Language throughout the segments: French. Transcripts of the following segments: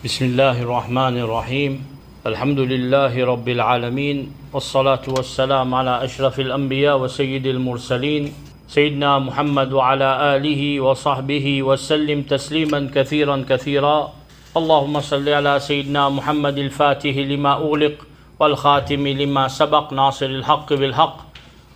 بسم الله الرحمن الرحيم الحمد لله رب العالمين والصلاة والسلام على أشرف الأنبياء وسيد المرسلين سيدنا محمد وعلى آله وصحبه وسلم تسليما كثيرا كثيرا اللهم صل على سيدنا محمد الفاتح لما أغلق والخاتم لما سبق ناصر الحق بالحق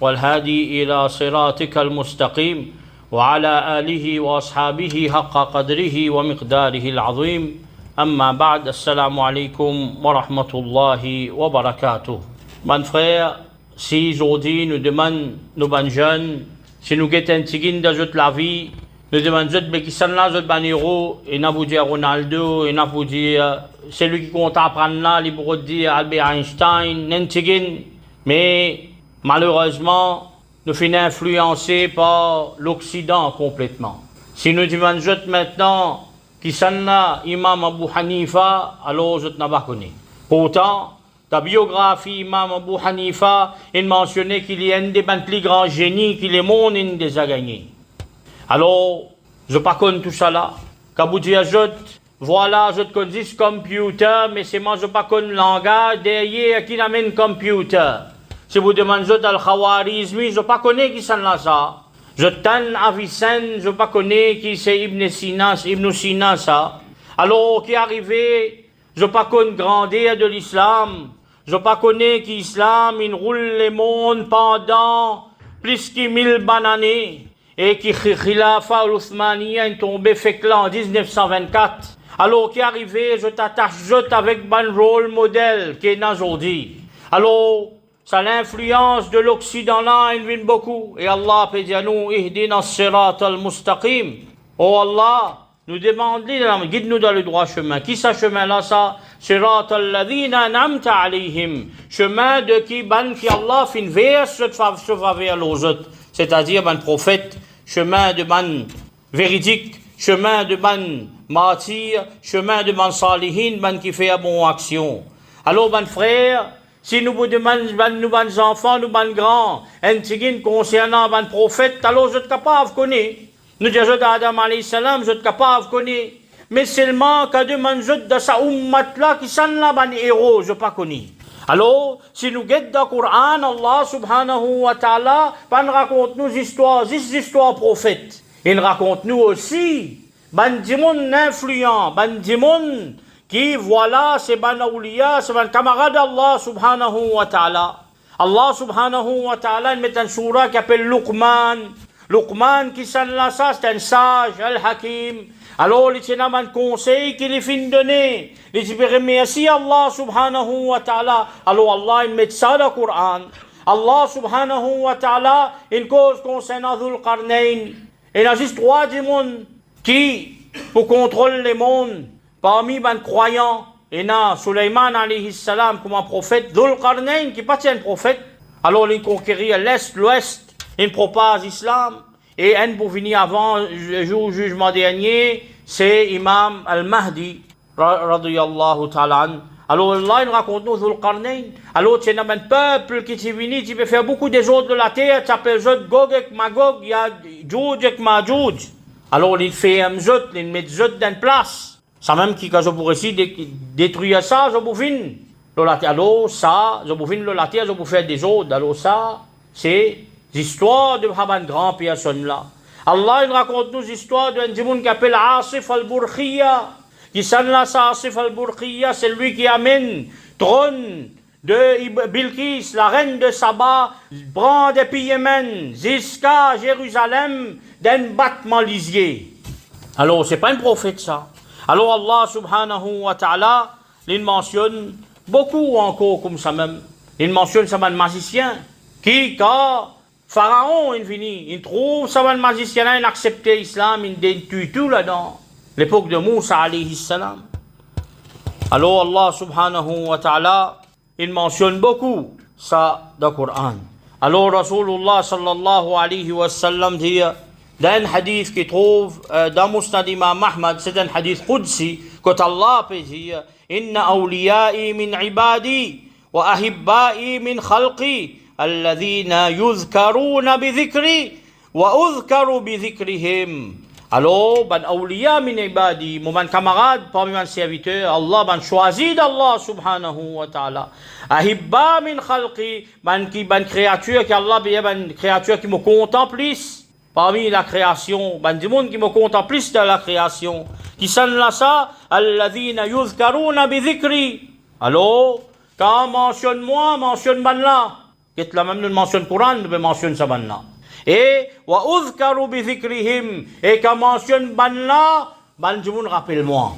والهادي إلى صراطك المستقيم وعلى آله وأصحابه حق قدره ومقداره العظيم أما بعد السلام عليكم ورحمة الله وبركاته. Mes frères, si aujourd'hui nous demandons nos bonnes jeunes, si nous guettons tigin de la vie, nous demandons de qui sont là, de baniro, et n'a vous dire Ronaldo, et n'a vous dire celui qui compte apprendre là, il pourrait dire Albert Einstein, n'entigin, mais malheureusement, nous finissons influencés par l'Occident complètement. Si nous demandons maintenant qui sont là, Imam Abu Hanifa, alors je n'ai pas connu. Pourtant, la biographie Imam Abu Hanifa, il mentionnait qu'il y a un des plus grands génies que le monde a gagné. Alors, je ne pas connais tout ça là. Quand vous dites, voilà, je connais ce computer, mais c'est moi, je ne pas connais le langage derrière qui n'amène computer. Si vous demandez al-Khawarizmi, je ne pas connais qui sont là ça. Je t'en Avicenne, je ne pas connais qui c'est Ibn Sina ça. Alors, qui est arrivé, je ne pas connais grandeur de l'islam. Je ne pas connais qu'islam, il roule le monde pendant plus que 1000 années. Et qui Khilafa al-Uthmaniya est tombé fait là en 1924. Alors, qui est arrivé, je t'attache avec un rôle modèle qui est aujourd'hui. Alors, ça l'influence de l'Occident là, il vient beaucoup. Et Allah peut dire nous, ihdina sirat al-mustaqim. Oh Allah, nous demandons, guide-nous dans le droit chemin. Qui ça chemin là ça? Sirat al-ladhina an'amta alayhim. Chemin de qui ban qui Allah fin verse se va vers les autres. C'est-à-dire ban prophète, chemin de ban véridique, chemin de ban martyr, chemin de ban salihin, ban qui fait bonne action. Alors ban frère, si nous vous demandons, nous, nos enfants, nous, nos grands, un tigin concernant un prophète, alors je suis capable de connaître. Nous disons Adam alayhi salam, je suis capable de connaître. Mais seulement quand demande de sa ummat là, qui sont là, un héros, je ne pas connais. Alors, si nous guettons dans le Coran, Allah subhanahu wa ta'ala, il raconte nous des histoires prophètes. Il raconte nous aussi, ban dimon influent, ban dimon qui voilà, c'est ban awliya, c'est ban camarade d'Allah subhanahu wa ta'ala. Allah subhanahu wa ta'ala, il met un surah qui appelle Luqman. Luqman qui s'en là, ça, c'est un sage, al-hakim. Alors, il tient un conseil qu'il est fin donné. Il dit, merci Allah subhanahu wa ta'ala. Alors, Allah, il met ça dans le Coran. Allah subhanahu wa ta'ala, une cause concernant Dhul Qarnayn. Il y a juste 3 démons qui, pour contrôler le monde, parmi les croyants, il y a Sulayman alayhi salam comme un prophète, Dhul Qarnayn qui n'est pas un prophèt. Alors il conquérit l'Est, l'Ouest, il propage l'islam. Et un pour venir avant le jour du jugement dernier, c'est Imam al-Mahdi, radiyallahu ta'ala. Alors là, il raconte nous Dhul Qarnayn. Alors il y a un peuple qui est venu, qui peut faire beaucoup des autres de la terre, qui s'appelle Gog et Magog, il y a Djouj et Majouj. Alors il fait un zot, il met zot dans place. Ça même qui, quand je pourrais essayer détruire ça, je vous fin. Alors ça, je vous fin le laté, je vous fais des autres. Alors ça, c'est l'histoire de une grande personne là. Allah il raconte nous l'histoire d'un démon qui appelle Asif al-Burkhiya. Qui s'en là, Asif al-Burkhiya, c'est lui qui amène trône de Bilqis, la reine de Saba, prend depuis Yémen, jusqu'à Jérusalem, d'un battement lisier. Alors, c'est pas un prophète ça. Alors Allah subhanahu wa ta'ala, il mentionne beaucoup encore comme ça même. Il mentionne ça un magicien qui, quand Pharaon est venu, il trouve ça un magicien là, il a accepté l'islam, il détruit tout là-dedans. L'époque de Moussa alayhi salam. Alors Allah subhanahu wa ta'ala, il mentionne beaucoup ça dans le Coran. Alors Rasulullah sallallahu alayhi wa sallam dit, dans un hadith qui trouve dans Musnad Imam Ahmad, c'est un hadith Qudsi, quand Allah peut dire Inna awliya'i min ibadi wa ahibba'i min khalqi alladhina yuzkaruna bi dhikri wa udhkaru bi dhikrihim Alors, ban awliya min ibadi, mon camarade parmi mes serviteurs, Allah ban choisi d'Allah subhanahu wa ta'ala. Ahibba min khalqi, ban créature qui Allah ban créature qui me contemple parmi la création, ban du monde qui me contemple de la création. Qui s'en là ça, alladhina yuzkaruna bi dhikri. Alors, quand mentionne-moi, mentionne ban là. Qu'est-ce que la même nous mentionne Coran, nous mentionne ça ban là. Et wa uzkaru bi dhikrihim, et quand mentionne ban là, ban du monde rappelle-moi.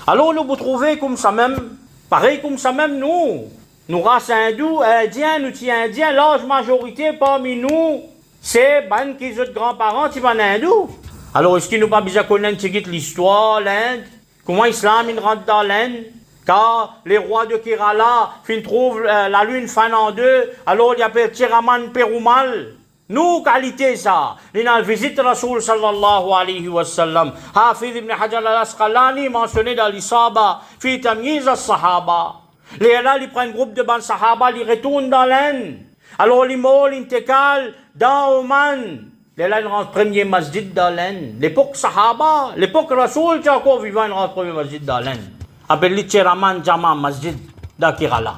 Alors nous vous trouvez comme ça même, pareil comme ça même nous races hindous, indiens, nous tiens indiens, large majorité parmi nous, c'est ban qui sont grands-parents qui van hindous. Alors est-ce qu'il nous pas besoin de connaître l'histoire, l'Inde, comment l'islam rentre dans l'Inde? Quand les rois de Kerala trouvent la lune fan en deux, alors il y a Tiraman Perumal. Nous, qualité ça. Il a visité Rasoul sallallahu alayhi wa sallam. Hafiz ibn Hajar al-Asqalani mentionné dans l'Isaba, fi tamyiz al-Sahaba. Les là, ils prennent un groupe de ban Sahaba, ils retournent dans l'Inde. Alors, ils molent, ils tekal, dans Oman. Les là, ils rentrent premier masjid dans l'Inde. L'époque Sahaba, l'époque Rasoul, tu as encore vivant, ils rentrent premier masjid dans l'Inde. Appelé Cheraman Jama Masjid d'Akirala.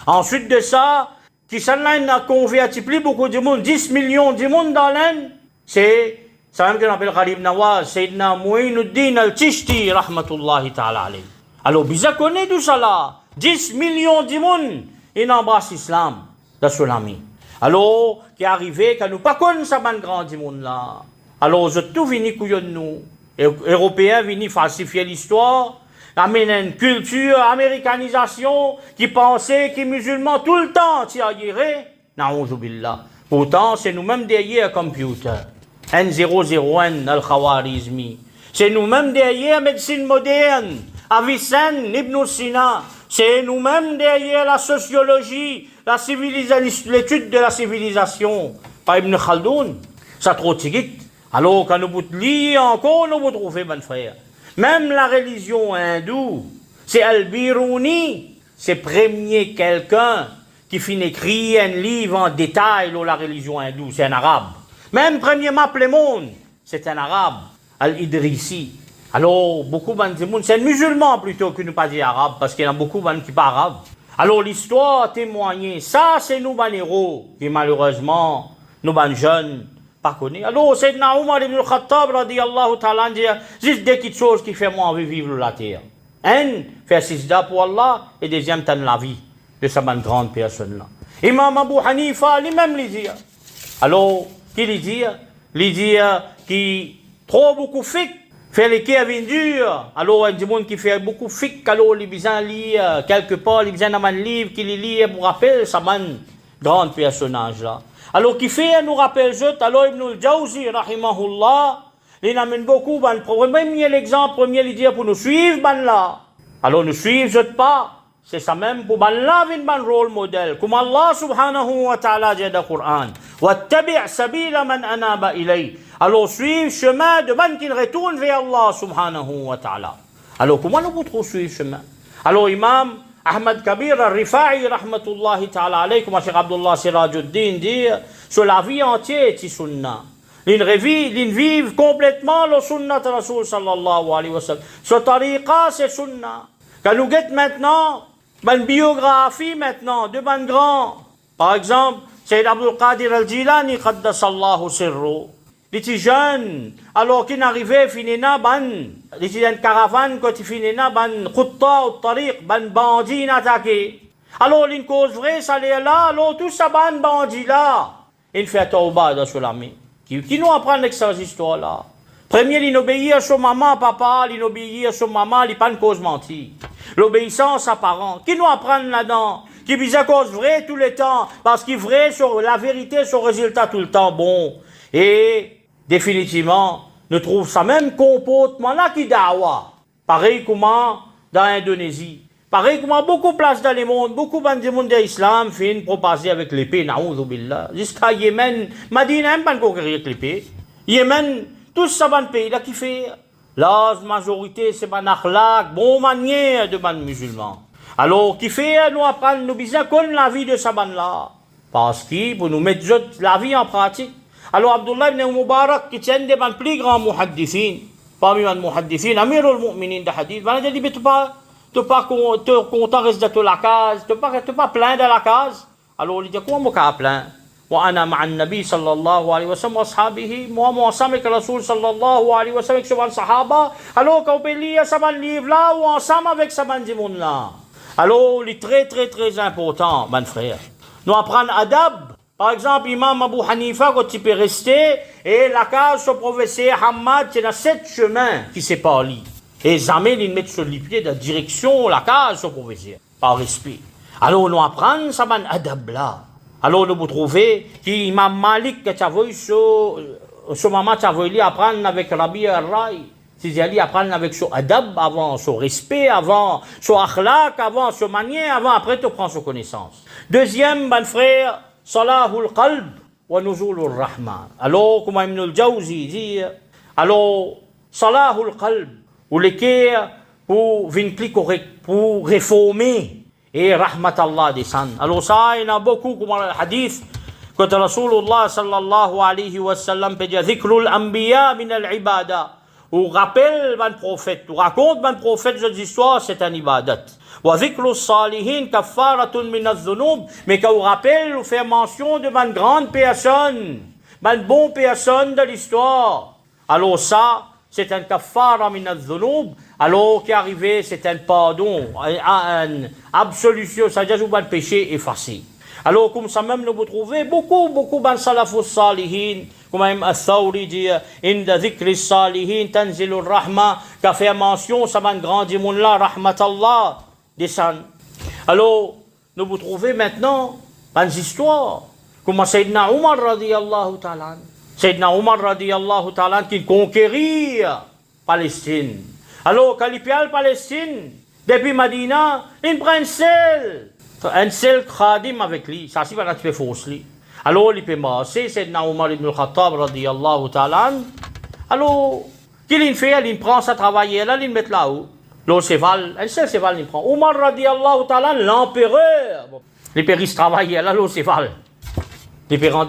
Ensuite de ça, qui s'en a converti plus beaucoup de monde, 10 millions de monde dans l'Inde, c'est ça même qu'on appelle Gharib Nawaz, Sayyidina Mu'inuddin al-Chishti, rahmatullahi ta'ala alayhi. Alors, bizarre connaît tout ça là, 10 millions de monde, ils embrassent l'islam, de Solami. Alors, qui est arrivé, quand nous pas connaissons ça, ban grand du monde là. Alors, je tout vini couillon nous, Européens vini falsifier l'histoire, amener une culture, américanisation, qui pensait que les musulmans tout le temps t'y ailleraient. Na'ouzoubillah. Pourtant, c'est nous-mêmes derrière un computer. N001, Al-Khawarizmi. C'est nous-mêmes derrière la médecine moderne. Avicenne, Ibn Sina. C'est nous-mêmes derrière la sociologie, l'étude de la civilisation. Par Ibn Khaldoun. Ça trop tigit. Alors, quand nous vous lisons encore, nous vous trouvez, mon frère. Même la religion hindoue, c'est Al-Biruni, c'est premier quelqu'un qui finit écrire un livre en détail sur la religion hindoue, c'est un arabe. Même premier map le monde, c'est un arabe, Al-Idrisi. Alors, beaucoup de monde, c'est un musulman plutôt que ne pas dire arabe, parce qu'il y en a beaucoup qui parlent arabe. Alors, l'histoire témoigne, ça c'est nous, les héros, qui malheureusement, nous, les jeunes, pas connu. Alors, Sayyidina Omar ibn al-Khattab, radiyallahu ta'ala, dit, juste des petites choses qui font moi envie de vivre la terre. Un, faire sijda pour Allah, et deuxième, t'as la vie de cette grande personne-là. Imam Abu Hanifa, lui-même, lui dit. Alors, qui lui dit? Lui dit, qui trop beaucoup fiqh, fait les cas dur. Alors, il y a des gens qui fait beaucoup fiqh, alors, il besoin de lire, quelque part, il besoin d'un livre, qui lit pour rappeler, ça grand personnage-là. Alors, qui fait, nous rappelle, alors Ibn al-Jawzi, rahimahullah, il amène beaucoup, premier l'exemple, premier il dit pour nous suivre, là. Alors, nous suivre, pas. C'est ça même pour là, un rôle modèle. Comme Allah subhanahu wa ta'ala dit dans le Coran. Wattabi' sabila man anaba ilay. Alors, suivre chemin de man qui retourne vers Allah subhanahu wa ta'ala. Alors, comment nous pouvons suivre chemin? Alors, Imam Ahmad Kabir al-Rifa'i, rahmatullahi ta'ala alayhi, comme Cheikh Abdullah Sirajuddin dit, sur la vie entière, c'est sunnah. Ils vivent complètement le sunnah de Rasul sallallahu alayhi wa sallam. Ce tariqa, c'est sunnah. Quand nous guettons maintenant, une biographie maintenant, de ban grand. Par exemple, Sayyid Abdul Qadir al-Jilani, qaddasallahu sirru. Il était jeune, alors qu'il n'arrivait, finina ban. Il était dans une caravane, quand il finina ban, khutta ou tariq, ban bandit attaqué. Alors, une cause vraie, ça l'est là, alors tout ça ban bandit là. Il fait tauba dans ce lami. Qui nous apprend avec ces histoires-là? Premier, il obéit à son maman, papa, il obéit à son maman, il n'a pas une cause mentie. L'obéissance à parents. Qui nous apprend là-dedans? Qui dit à cause vraie tout le temps, parce qu'il est vrai, sur la vérité, son résultat tout le temps bon. Et, définitivement, nous trouvons ça même comportement-là qui dawa. Pareil comment dans l'Indonésie. Pareil comment beaucoup de places dans le monde, beaucoup de monde de l'islam finissent propagés avec l'épée, na'oudhu billah. Jusqu'à Yémen, Madina n'aime pas conquérir avec l'épée. Yémen, tout ça ban pays là qui fait. La majorité, c'est ban akhlaq, bon manière de ban musulmans. Alors, qui fait, nous apprendre, nous besoin qu'on la vie de ce ban là. Parce que, pour nous mettre la vie en pratique. Alors Abdullah ibn Mubarak, qui tient des plus grands muhaddithin, parmi les muhaddithin, Amirul Mu'minin de hadith, il a dit, mais tu pas content reste de la case, tu pas plein de la case. Alors il dit, comment moi plein? وأنا مع النبي صلى الله عليه وسلم وأصحابه moi ensemble avec le Rasoul sallallahu alayhi wa sallam avec ses sahaba alors qu'on peut lire ce livre là ou ensemble avec ce monde là. Alors il est très très très important mon frère nous apprendre adab. Par exemple Imam Abu Hanifa quand il peut rester et la case au professeur Hamad c'est dans 7 chemins qui séparent lui et jamais il met sur les pieds de direction la case au professeur par respect. Alors nous apprendre ça mon adab là. Alors, nous vous trouvez qu'Imam Malik, que tu as vu ce moment, tu as voulu apprendre avec Rabi al-Rai. C'est-à-dire apprendre avec son adab avant, son respect avant, son akhlaq avant, son manière avant, après tu prends son connaissance. Deuxième, mon frère, Salahul Qalb wa Nuzulur Rahma. Alors, comme Ibn al-Jawzi dit, alors, Salahul Qalb, ou le cœur pour venir correct, pour réformer. Et rahmatallah descend. Alors ça, il y en a beaucoup comme le hadith quand Rasulullah sallallahu alayhi wa sallam peut dire dhikrul anbiya min al-ibada. Ou rappelle un prophète, ou raconte un prophète des histoires, c'est un ibadat. Wa dhikrus salihin kaffaratun min al-dhunub. Mais quand on rappelle, on fait mention de une grande personne, une bonne personne de l'histoire. Alors ça, c'est un kaffara min al-dhunub. Alors qui est arrivé, c'est un pardon, une absolution, c'est-à-dire un péché effacé. Alors comme ça même, nous vous trouvez beaucoup de salafus salihin, comme même Al-Thawri dit, inda dhikri salihin, tanzilur rahma, qui a fait mention, ça va grandir mon là, rahmatallah, descend. Alors, nous vous trouvez maintenant, dans histoires, comme Sayyidina Umar radiyallahu ta'ala. Sayyidina Umar radiyallahu ta'ala qui conquérit Palestine. Alors, quand il parle Palestine, depuis Medina, il prend un seul khadim avec lui. Ça, c'est pas un peu fausse. Alors, il peut masser, c'est Omar ibn al-Khattab, radiyallahu ta'ala. Alors, qu'il fait, il prend sa travailler là, il met là-haut. L'autre cheval, un seul cheval, il prend. Omar, radiyallahu ta'ala, l'empereur. Les péris travailler là, l'autre cheval.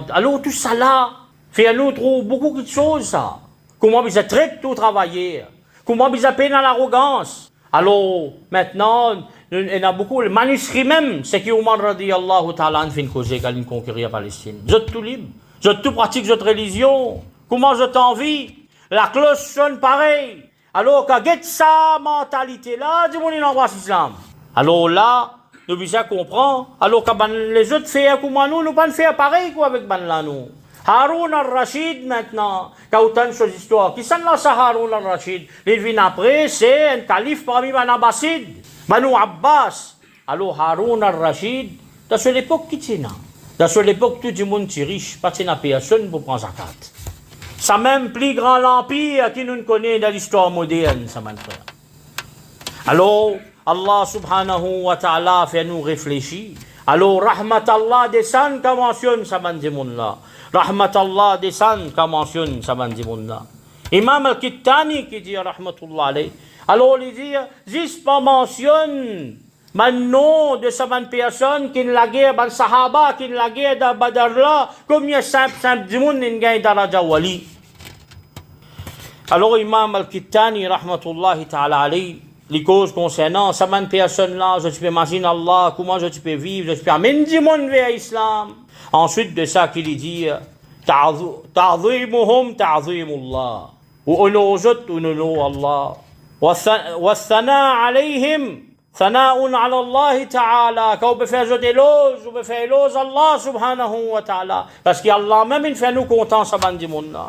Alors, tout ça là, fait à nous trouve beaucoup de choses, ça. Comment ils traitent tout travailler. Comment ils appellent dans l'arrogance. Alors, maintenant, il y a beaucoup, le manuscrit même, c'est qu'Omar radiyallahu ta'ala fait une cause quand il conquérir la Palestine. Vous êtes tout libre, vous êtes tout pratique votre religion. Comment je t'envie? La cloche sonne pareil. Alors, quand vous sa mentalité là, dis-moi, il embrasse l'islam. Alors là, nous devons comprendre. Alors, quand les autres font comme nous, nous ne pouvons pas faire pareil quoi, avec là, nous. Haroun al-Rashid maintenant, quand on entend ces histoires, qui sont là, ça Haroun al-Rashid? Il vient après, c'est un calife parmi les Abbasides, Banu Abbas. Alors Haroun al-Rashid, dans cette époque, qui tient? Dans cette époque, tout le monde est riche, pas de personne pour prendre sa carte. C'est même plus grand empire qui nous connaît dans l'histoire moderne, ça m'en frère. Alors, Allah subhanahu wa ta'ala fait nous réfléchir. Alors, rahmatallah descend, comme mentionne ça m'en dit là. Rahmatallah descend, comme mentionne ça m'en dit là. Imam al-Kittani qui dit rahmatullah alayhi. Alors, il dit, juste pas mentionne le nom de cette personne qui l'a guerre, ban sahaba, qui l'a guerre dans Badr là, comme il y a simple du monde, il y a daraja wali. Alors, Imam al-Kittani, rahmatullahi ta'ala alayhi, les causes concernant cette personne-là, je peux imaginer Allah, comment je peux vivre, je peux amener du monde vers l'islam. Ensuite de ça, qu'il dit, ta'zimuhum ta'zimullah. Ou honor Allah. والثناء عليهم ثناء على الله تعالى كو بفاز d'éloge ou بفاز éloge Allah subhanahu wa ta'ala parce qu'Allah même il fait nous content ça bandi monna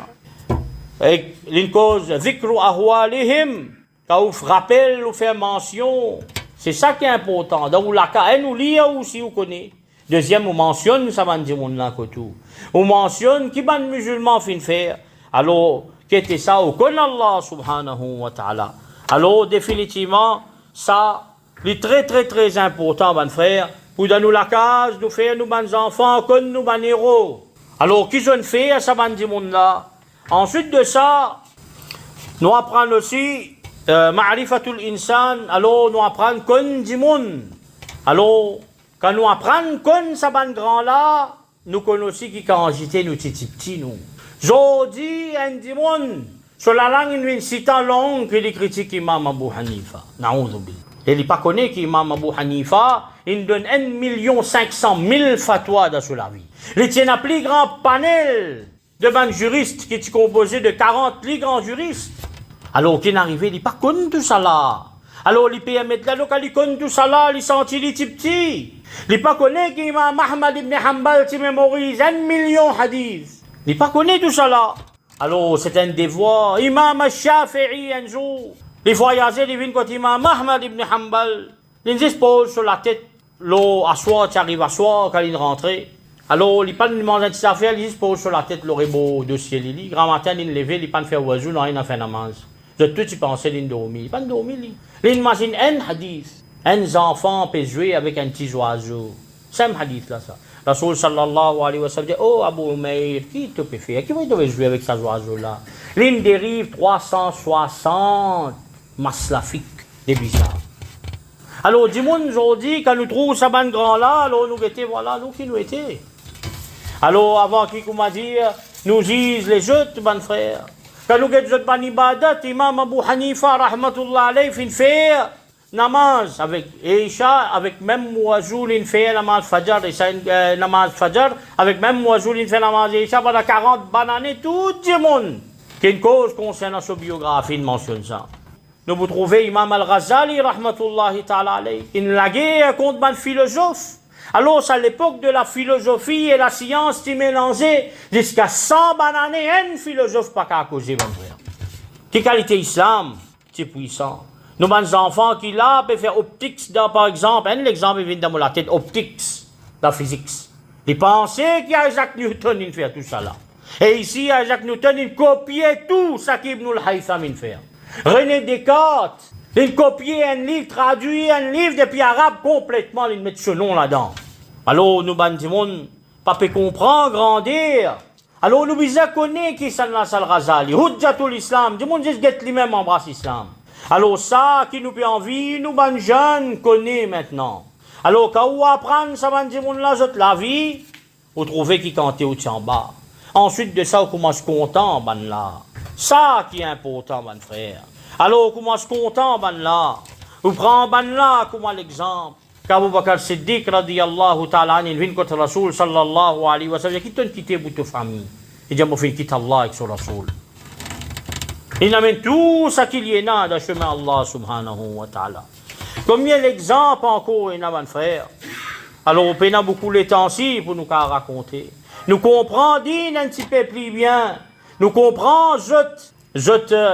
et une cause dhikru ahwalihim quand on rappelle ou fait mention c'est ça qui est important donc la ka nous lit aussi vous connaît deuxième on mentionne ça bandi monna que tout on mentionne qui ban musulman fin faire alors qu'était ça au connaît Allah subhanahu wa ta'ala. Alors, définitivement, ça, c'est très, très, très important, mon frère, pour donner la case, nous faire nos bons enfants, comme nos bons héros. Alors, qui sont fait à ce bandi monde-là? Ensuite de ça, nous apprenons aussi, ma'rifatul insan, alors nous apprenons comme du monde. Alors, quand nous apprenons comme ce bandi grand-là, nous connaissons aussi qui quand j'étais nous petits, nous. Jodi, un dimon, sur la langue, une citant longue que les critiques Imam Abu Hanifa. Naoudoubi. Et il pas connaît qu'Imam Abu Hanifa, il donne 1 500 000 fatwas dans la vie. Il tient un plus grand panel de ban juristes qui est composé de 40 plus grands juristes. Alors, qui est arrivé, il pas connu tout ça là. Alors, il peut mettre là, il connaît tout ça là, il sentit les petits. Il pas connaît qu'Imam Ahmad ibn Hanbal qui mémorise 1 million hadiths. Il pas connaît tout ça là. Alors, c'est un devoir. Imam al-Shafi'i, un jour, il voyageait, il vient quand Imam Ahmad ibn Hanbal, il se pose sur la tête, l'eau, à soir, tu arrives à soir, quand il rentre. Alors, il pas de demander de s'affaire, il se pose sur la tête, l'aurait beau dossier, il grand matin, il levé, il pas de faire oiseau, non, il n'a fait namaz. De tout, il pensait, il dormit. Il pas de dormir, lui. Il imagine un hadith. Un enfant peut jouer avec un petit oiseau. C'est un hadith là, ça. Rasoul sallallahu alayhi wa sallam dit, oh Abu Umayr, qui te peut faire? Qui va jouer avec cet oiseau-là? L'île dérive 360 maslafiques, des bizarres. Alors, dis-moi aujourd'hui, quand nous trouvons ce ban grand-là, alors nous étions, voilà, nous qui nous étions. Alors, avant qu'il m'a dit, nous disent les autres, ban frères. Quand nous étions ban ibadat, Imam Abu Hanifa, rahmatullah alayhi, fin faire namaz avec Isha, avec même oiseau, il fait namaz Fajr, et namaz Fajr, avec même oiseau, il fait namaz Isha, pendant 40 bananes, tout le monde. Qui est une cause concernant sa biographie, il mentionne ça. Nous vous trouvez Imam Al-Ghazali, rahmatullahi ta'ala alayhi, il la guerre contre un philosophe. Alors, c'est à l'époque de la philosophie et la science qui mélangeaient jusqu'à 100 bananes, un philosophe pas qu'à causer, mon frère. Quelle qualité islam, c'est puissant. Nos enfants qui là peuvent faire optics, par exemple, l'exemple vient dans la tête, optics, dans la physique. Ils pensaient qu'Isaac Newton, il fait tout ça là. Et ici, Isaac Newton, il copiait tout ce qu'Ibn al-Haytham il fait. René Descartes, il copiait un livre, traduit un livre depuis arabe complètement, il met ce nom là-dedans. Alors, nous, bandimons, pas peut comprendre, grandir. Alors, nous, bizarre connaît qui c'est Al-Ghazali, Hujjatul Islam, du monde, juste lui-même embrasse l'islam. Alors ça, qui nous fait envie, nous, ban jeunes, connaît maintenant. Alors, quand on apprend ça, ban là, la vie, vous trouvez qui cantait au-dessus en bas. Ensuite de ça, on commence content, ban là. Ça qui est important, ban frère. Alors, on commence content, ban là. Vous prenez ban là comme l'exemple. Quand Abu Bakr Siddiq, radiyallahu ta'ala, il vient contre Rasoul, sallallahu alayhi wa sallam, qui t'a quitté pour ta famille. Il dit, moi, je quitte Allah avec son Rasoul. Il amène tout ce qu'il y a dans le chemin Allah subhanahu wa ta'ala. Combien d'exemples encore il y a, mon frère? Alors, on peine beaucoup les temps-ci pour nous raconter. Nous comprenons un petit peu plus bien. Nous comprenons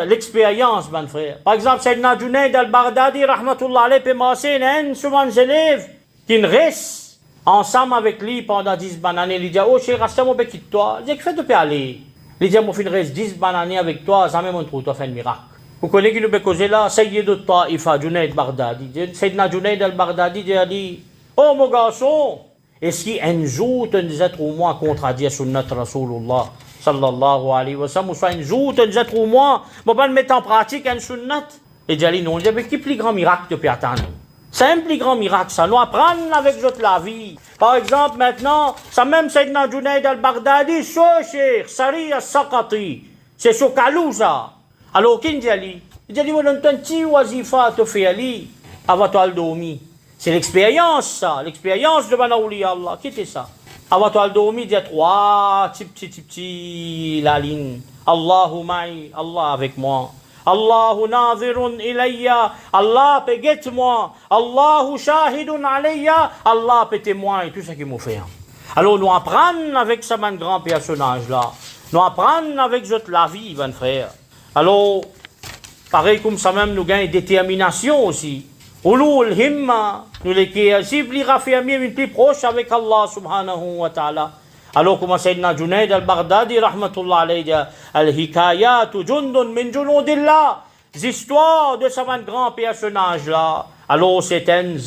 l'expérience, mon frère. Par exemple, Sayyidina Junayd al-Baghdadi, rahmatullah alayhi, peut masser un souvent des élèves qui restent ensemble avec lui pendant 10 années. Il dit, oh, chérie, reste mon quitte toi. Il dit, que fait de peux aller? Il dit, mon fils reste 10 années avec toi, ça même on trouve, toi fait un miracle. Vous connaissez qui nous peut causer là? Sayyid al-Ta'ifa, Junayd al-Baghdadi. Sayyidina Junayd al-Baghdadi dit, oh, mon garçon, est-ce qu'un jour, tu nous êtes au moins contredire sunnat Rasulullah sallallahu alayhi wa sallam, ou soit un jour, tu nous êtes au moins, on va mettre en pratique un sunnat? Et il dit, non, il dit, mais quel plus grand miracle tu peux attendre? C'est un plus grand miracle, ça. Nous apprenons avec la vie. Par exemple, maintenant, ça même Sayyidina Junayd al-Baghdadi, Cheikh Sari al-Saqati, c'est sur Kalouza. Alors, qui dit Ali? Il dit, on a un petit wazifa te fait Ali, avant toi le dormir. C'est l'expérience, ça. L'expérience de Banaouli Allah. Qui était ça? Avant toi le dormir, il dit, trois, petit, la ligne. Allahu ma'i, Allah avec moi. Allahu nazirun ilayya, Allah peut guetter moi. Allahu shahidun alayya, Allah peut témoigner, tout ce qu'il m'a fait. Alors nous apprenons avec ce grand personnage-là. Nous apprenons avec la vie, mon frère. Alors, pareil comme ça même, nous gagnons détermination aussi. Ulul himma, nous les qui aussi plus raffermis, plus proches avec Allah subhanahu wa ta'ala. Alors, comme Sayyidina Junayd al-Baghdadi, rahmatullah alayhi, al-hikayat, jundun min junudillah, l'histoire de ce grand personnage-là. Alors, c'est un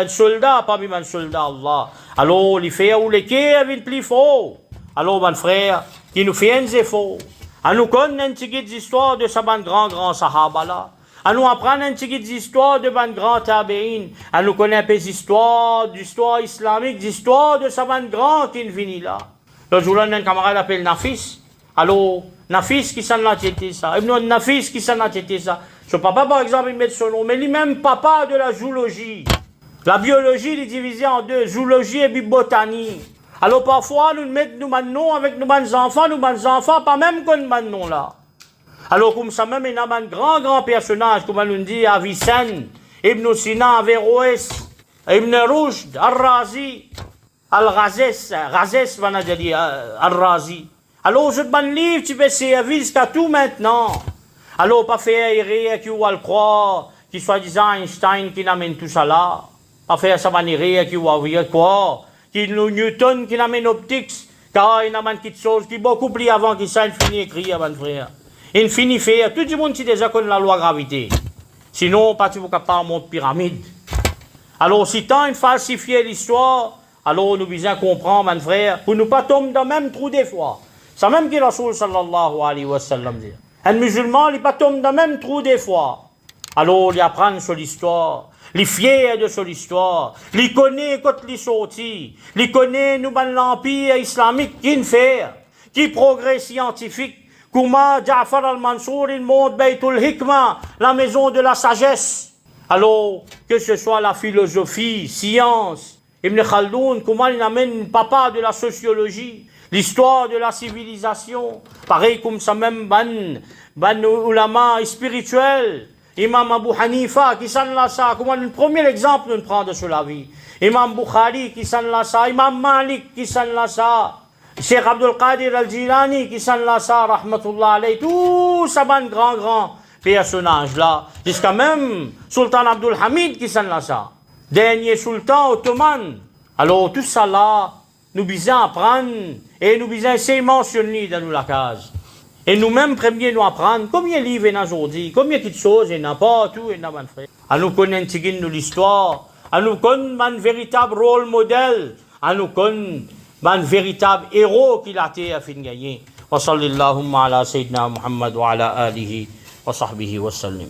soldat, parmi un soldat Allah. Alors, les frères ou les qui avaient plus fort. Alors, mon frère, qui nous fait un effort. À nous connaître un petit peu d'histoire de ce grand sahaba-là. À nous apprendre un petit peu d'histoire de ban grand tabi'in. À nous connaître un peu d'histoire islamique, d'histoire de ce ban grand qui vient là. Le jour-là, un camarade appelle Nafis. Alors, Nafis qui s'en a été ça. Ibn Nafis qui s'en a été ça. Ce papa, par exemple, il met son nom, mais lui-même papa de la zoologie. La biologie, il est divisée en deux, zoologie et botanie. Alors, parfois, nous mettons nos noms avec nos enfants, pas même qu'on nos noms là. Alors, comme ça même, il y a un grand personnage, comme on nous dit, Avicenne, Ibn Sina, Averroès, Ibn Rushd, Al-Razi, Al-Razès, on a dit, Al-Razi. Alors, ce bon livre, tu peux servir jusqu'à tout maintenant. Alors, pas faire errer qui va le croire, qui soi-disant Einstein qui n'amène tout ça là. Pas faire ça, errer qui va croire, qui Newton qui n'amène optique, car il n'amène quelque chose qui est beaucoup plus avant qu'il ça, il finit écrit avant frère. Il finit faire, tout le monde qui déjà connaît la loi gravité. Sinon, pas tu vas pas monter pyramide. Alors, si tant il falsifier l'histoire, alors nous besoin comprendre, mon frère, pour ne pas tomber dans le même trou des fois. C'est même que Rasoul sallallahu alayhi wa sallam dit. Un musulman, il n'est pas tombé dans le même trou des fois. Alors, il apprend sur l'histoire. Il est fier de son histoire. Il connaît quand il est sorti. Il connaît nous l'empire islamique qui fait, qui progrès scientifique. Comment Ja'far al-Mansour, il monte Baytul Hikmah, la maison de la sagesse. Alors, que ce soit la philosophie, science, Ibn Khaldoun, comment il amène papa de la sociologie, l'histoire de la civilisation, pareil comme ça même ban ulama spirituel, Imam Abu Hanifa qui s'en l'a ça, comment le premier exemple nous prend de cela vie, Imam Bukhari qui s'en l'a ça, Imam Malik qui s'en l'a ça, Cheikh Abdul Qadir al-Jilani qui s'en l'a ça, rahmatullah alayhi, tout ça ban grand personnage là, jusqu'à même Sultan Abdul Hamid qui s'en l'a ça, dernier sultan ottoman. Alors tout ça là, nous besoin apprendre et nous besoin essayer de mentionner dans la case. Et nous-mêmes, premiers, nous apprendre combien de livres il y a aujourd'hui, combien de choses il y a partout, il y a mon frère. À nous connaître l'histoire, à nous connaître un véritable rôle modèle, à nous connaître un véritable héros qu'il a été à fin de gagner. Wa sallallahu ala sayyidina Muhammad wa ala alihi wa sahbihi wa sallim.